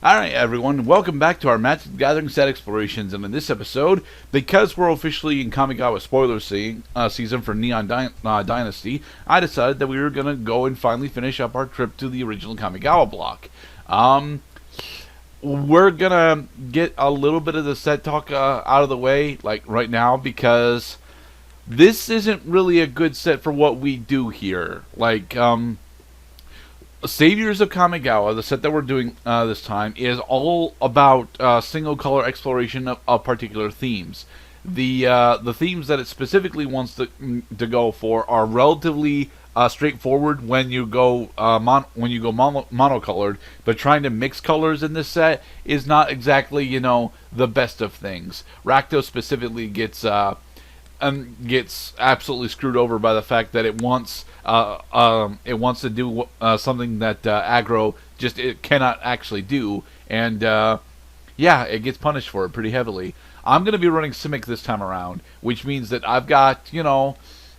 Alright everyone, welcome back to our Magic the Gathering set explorations, and in this episode, because we're officially in Kamigawa spoiler season for Neon Dynasty, I decided that we were going to go and finally finish up our trip to the original Kamigawa block. We're going to get a little bit of the set talk out of the way, like right now, because this isn't really a good set for what we do here. Saviors of Kamigawa, the set that we're doing this time, is all about single color exploration of particular themes. The themes that it specifically wants to go for are relatively straightforward when you go monocolored, but trying to mix colors in this set is not exactly the best of things. Rakdos specifically gets absolutely screwed over by the fact that it wants to do something that aggro it cannot actually do, and yeah, it gets punished for it pretty heavily. I'm going to be running Simic this time around, which means that I've got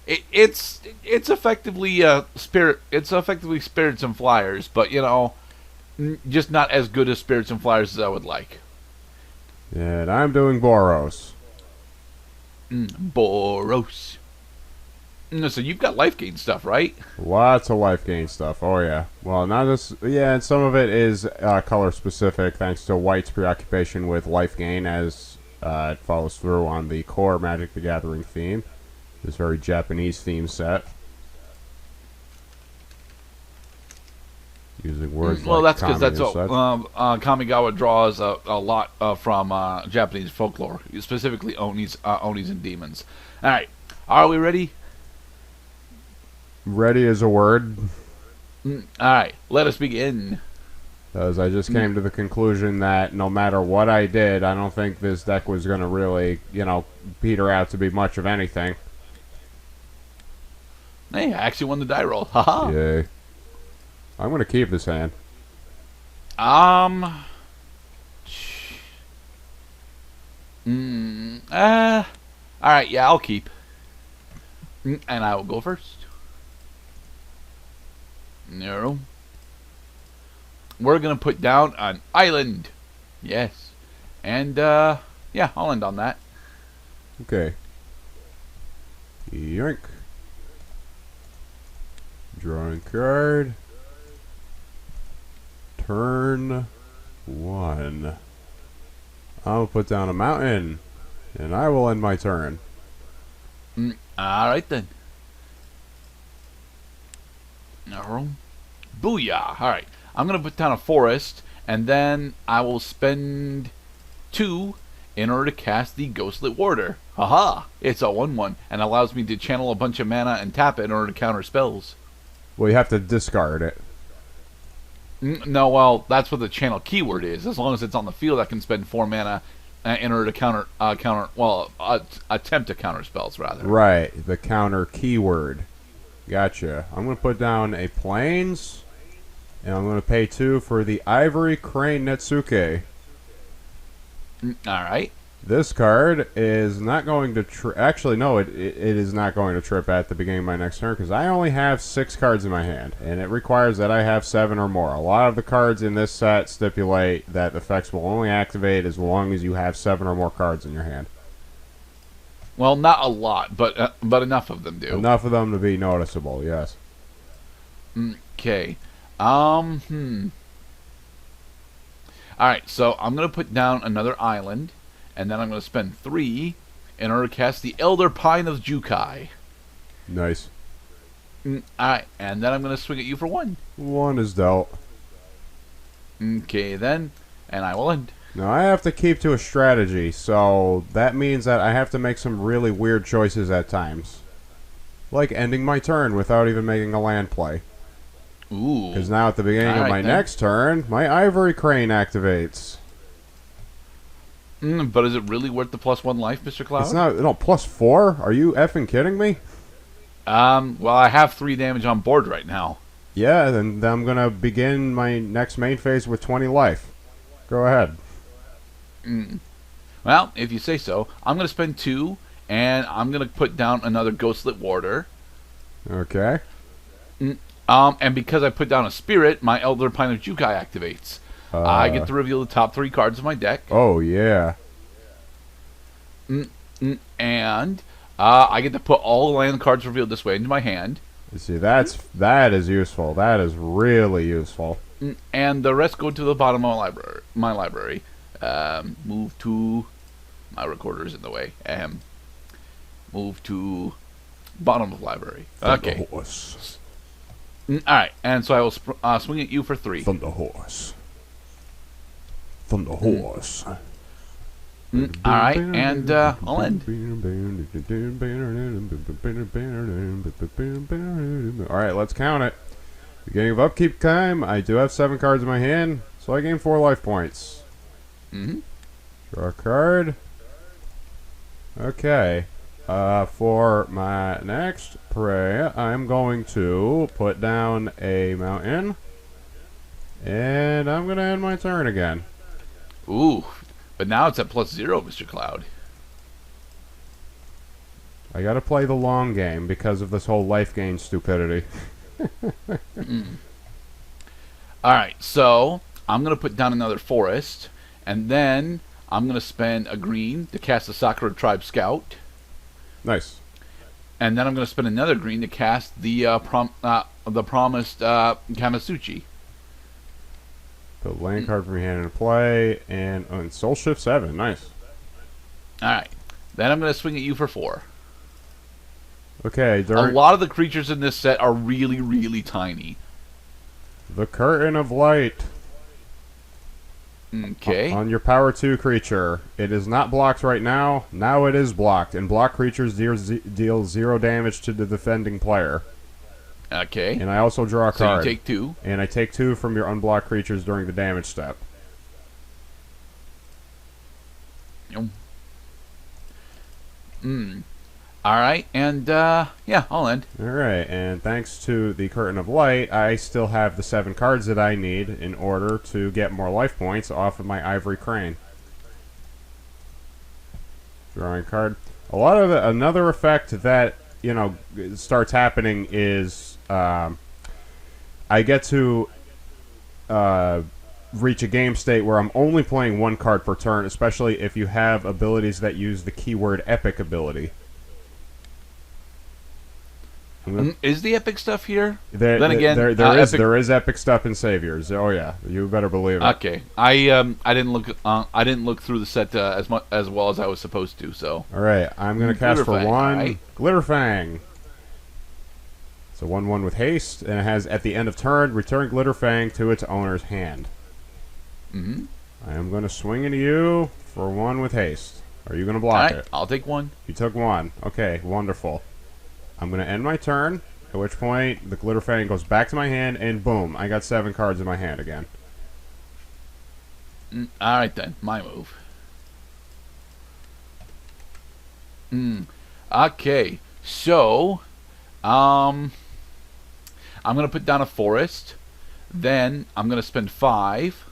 it's effectively Spirits and Flyers, but just not as good as Spirits and Flyers as I would like. And I'm doing Boros. Boros. So you've got life gain stuff, right? Lots of life gain stuff. Oh yeah. Well, not this. Yeah, and some of it is color specific, thanks to White's preoccupation with life gain, as it follows through on the core Magic the Gathering theme. This very Japanese theme set. Using words well, like that's because that's Kamigawa draws a lot from Japanese folklore, specifically Onis and demons. All right, are we ready? Ready is a word. All right, let us begin. Because I just came to the conclusion that no matter what I did, I don't think this deck was going to really, peter out to be much of anything. Hey, I actually won the die roll. Haha. Yay. I'm going to keep this hand. All right, yeah, I'll keep. And I will go first. No. We're going to put down an island. Yes. And, yeah, I'll end on that. Okay. Yoink. Drawing card. Turn 1. I'll put down a mountain. And I will end my turn. Alright then. No. Booyah! Alright. I'm going to put down a forest, and then I will spend 2 in order to cast the Ghostlit Warder. Haha! It's a 1/1, and allows me to channel a bunch of mana and tap it in order to counter spells. Well, you have to discard it. No, well, that's what the channel keyword is. As long as it's on the field, I can spend 4 mana in order to attempt to counter spells, rather. Right, the counter keyword. Gotcha. I'm going to put down a Plains, and I'm going to pay 2 for the Ivory Crane Netsuke. Alright. This card is not going to actually, no, it is not going to trip at the beginning of my next turn, because I only have 6 cards in my hand, and it requires that I have 7 or more. A lot of the cards in this set stipulate that effects will only activate as long as you have 7 or more cards in your hand. Well, not a lot, but enough of them do. Enough of them to be noticeable, yes. Okay. Alright, so I'm going to put down another island, and then I'm going to spend 3 in order to cast the Elder Pine of Jukai. Nice. Alright, and then I'm going to swing at you for 1. 1 is dealt. Okay, then, and I will end. Now, I have to keep to a strategy, so that means that I have to make some really weird choices at times. Like ending my turn without even making a land play. Ooh. Because now at the beginning of my next turn, my Ivory Crane activates. But is it really worth the +1 life, Mr. Cloud? It's not, no, +4? Are you effing kidding me? Well, I have 3 damage on board right now. Yeah, then I'm going to begin my next main phase with 20 life. Go ahead. Well, if you say so. I'm going to spend 2, and I'm going to put down another Ghostlit Warder. Okay. And because I put down a Spirit, my Elder Pine of Jukai activates. I get to reveal the top 3 cards of my deck. Oh, yeah. And I get to put all the land cards revealed this way into my hand. You see, that is useful. That is really useful. And the rest go to the bottom of my library. Move to... My recorder's in the way. Move to bottom of library. Okay. Horse. Alright, and so I will swing at you for 3. Thunder Horse. Thunder Horse. Alright, and I'll end. Alright, let's count it. Beginning of upkeep time, I do have 7 cards in my hand, so I gain 4 life points. Draw a card. Okay. For my next prey, I'm going to put down a mountain. And I'm going to end my turn again. Ooh, but now it's at +0, Mr. Cloud. I got to play the long game because of this whole life gain stupidity. Alright, so I'm going to put down another forest, and then I'm going to spend a green to cast the Sakura Tribe Scout. Nice. And then I'm going to spend another green to cast the promised Kamasuchi. Put land card from your hand into play, and Soul Shift 7. Nice. Alright, then I'm going to swing at you for 4. Okay, A lot of the creatures in this set are really, really tiny. the Curtain of Light. Okay. On your power 2 creature. It is not blocked right now. Now it is blocked. And blocked creatures deal 0 damage to the defending player. Okay. And I also draw a card. So you take 2. And I take 2 from your unblocked creatures during the damage step. Alright, and yeah, I'll end. Alright, and thanks to the Curtain of Light, I still have the 7 cards that I need in order to get more life points off of my Ivory Crane. Drawing card. Another effect that, you know, starts happening is I get to reach a game state where I'm only playing 1 card per turn, especially if you have abilities that use the keyword epic ability. Is the epic stuff here? There is epic stuff in Saviors. Oh yeah, you better believe it. Okay, I didn't look through the set as well as I was supposed to. So all right, I'm gonna cast for 1 right. Glitterfang. It's a 1/1 with haste, and it has at the end of turn return Glitterfang to its owner's hand. I am gonna swing into you for 1 with haste. Are you gonna block it? I'll take 1. You took 1. Okay, wonderful. I'm going to end my turn, at which point the Glitterfang goes back to my hand, and boom, I got 7 cards in my hand again. Alright then, my move. Okay, so, I'm going to put down a forest, then I'm going to spend 5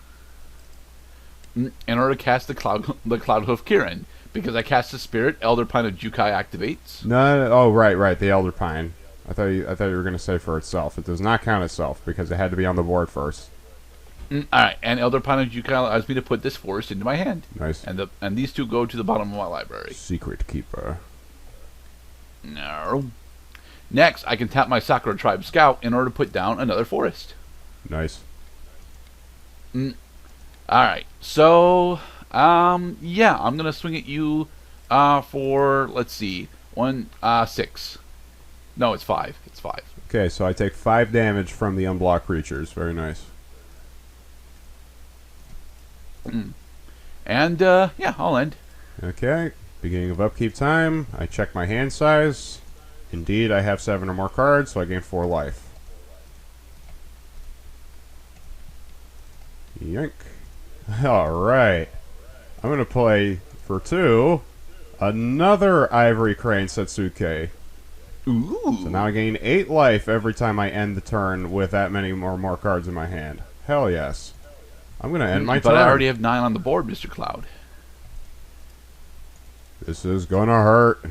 in order to cast the Cloudhoof Kirin. Because I cast the Spirit, Elder Pine of Jukai activates. No, oh right, the Elder Pine. I thought you were going to say for itself. It does not count itself because it had to be on the board first. Alright, and Elder Pine of Jukai allows me to put this forest into my hand. Nice. And these 2 go to the bottom of my library. Secret Keeper. No. Next, I can tap my Sakura Tribe Scout in order to put down another forest. Nice. Alright, so... yeah, I'm gonna swing at you for, let's see, 6. No, it's 5. It's 5. Okay, so I take 5 damage from the unblocked creatures. Very nice. And yeah, I'll end. Okay, beginning of upkeep time. I check my hand size. Indeed, I have 7 or more cards, so I gain 4 life. Yank. Alright. I'm going to play, for 2, another Ivory Crane Setsuke. Ooh. So now I gain 8 life every time I end the turn with that many more cards in my hand. Hell yes. I'm going to end my turn. But I already have 9 on the board, Mr. Cloud. This is going to hurt.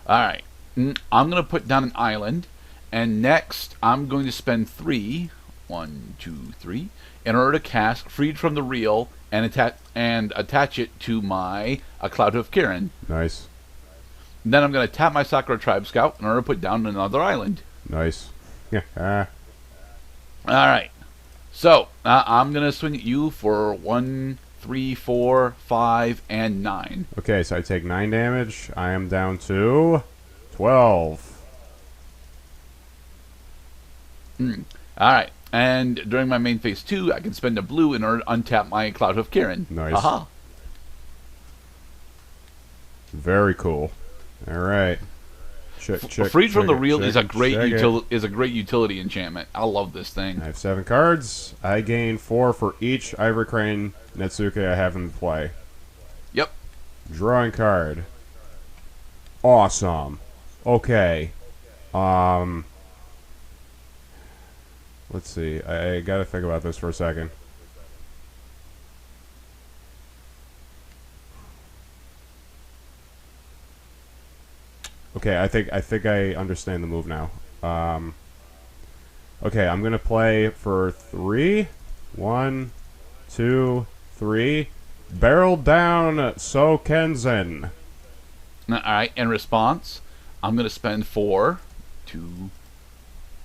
Alright. I'm going to put down an island. And next, I'm going to spend 3 1, 2, 3. In order to cast Freed from the Real and attach it to my Cloud of Kirin. Nice. Then I'm going to tap my Sakura Tribe Scout in order to put down another island. Nice. Yeah. Alright. So, I'm going to swing at you for 1, 3, 4, 5, and 9. Okay, so I take 9 damage. I am down to 12. Alright. And during my main phase 2, I can spend a blue in order to untap my Cloud of Kirin. Nice. Aha. Very cool. Alright. Freed from the Real is a great utility enchantment. I love this thing. I have 7 cards. I gain 4 for each Ivory Crane Netsuke I have in play. Yep. Drawing card. Awesome. Okay. Let's see. I gotta think about this for a second. Okay, I think I understand the move now. Okay, I'm gonna play for 3. 1, 2, 3. Barrel down Sokenzen. Alright, in response, I'm gonna spend 4, 2,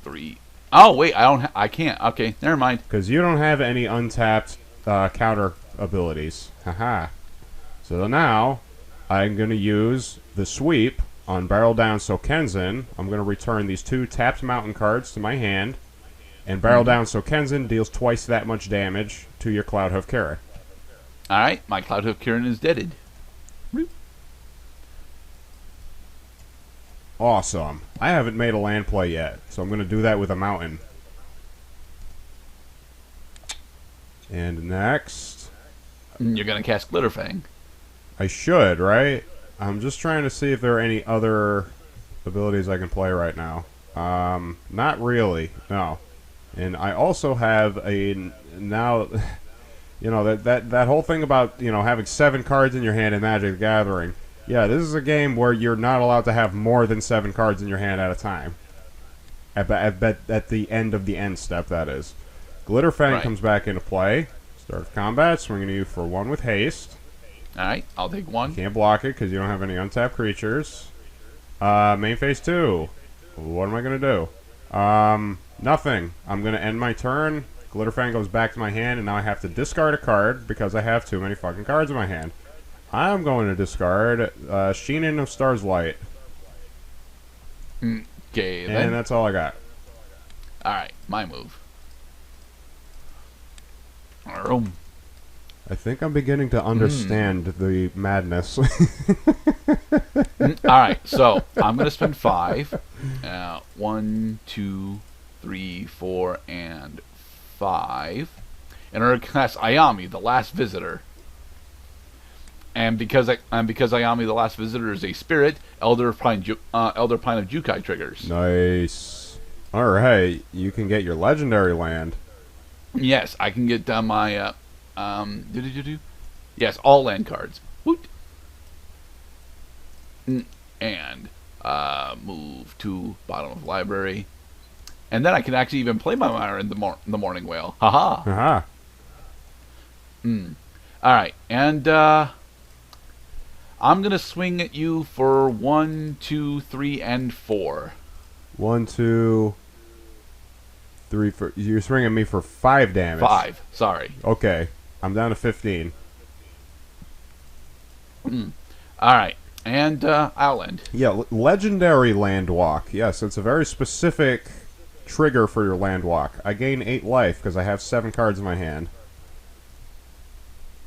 3. Oh wait, I can't. Okay, never mind. Because you don't have any untapped counter abilities. Haha. So now I'm gonna use the sweep on Barrel Down Sokenzen. I'm going to return these 2 tapped mountain cards to my hand. And Barrel Down Sokenzen deals twice that much damage to your Cloud Hoof Kirin. Alright, my Cloud Hoof Kirin is deaded. Awesome. I haven't made a land play yet, so I'm going to do that with a mountain. And next... You're going to cast Glitterfang. I should, right? I'm just trying to see if there are any other abilities I can play right now. Not really, no. And I also have a now, you know, that whole thing about, you know, having 7 cards in your hand in Magic the Gathering. Yeah, this is a game where you're not allowed to have more than 7 cards in your hand at a time. At the end of the end step, that is. Glitterfang comes back into play. Start of combat, swinging at you for 1 with haste. Alright, I'll take 1. Can't block it because you don't have any untapped creatures. Main phase 2. What am I going to do? Nothing. I'm going to end my turn. Glitterfang goes back to my hand, and now I have to discard a card because I have too many fucking cards in my hand. I'm going to discard Sheenan of Stars Light. Okay, then. And that's all I got. Alright, my move. I think I'm beginning to understand the madness. Alright, so I'm going to spend 5. 1, 2, 3, 4, and 5. In order to cast Ayami, the last visitor. And because Ayami, the last visitor, is a spirit, Elder Pine of Jukai triggers. Nice. Alright, you can get your legendary land. Yes, I can get my... Yes, all land cards. Woot. And move to bottom of library. And then I can actually even play my Myra in the Morning Whale. Haha. Haha. Alright, and I'm going to swing at you for 1, 2, 3, and 4. 1, 2, 3, 4. You're swinging me for 5 damage. 5, sorry. Okay. I'm down to 15. Alright, and I'll end. Yeah, legendary land walk. Yes, it's a very specific trigger for your land walk. I gain 8 life because I have 7 cards in my hand.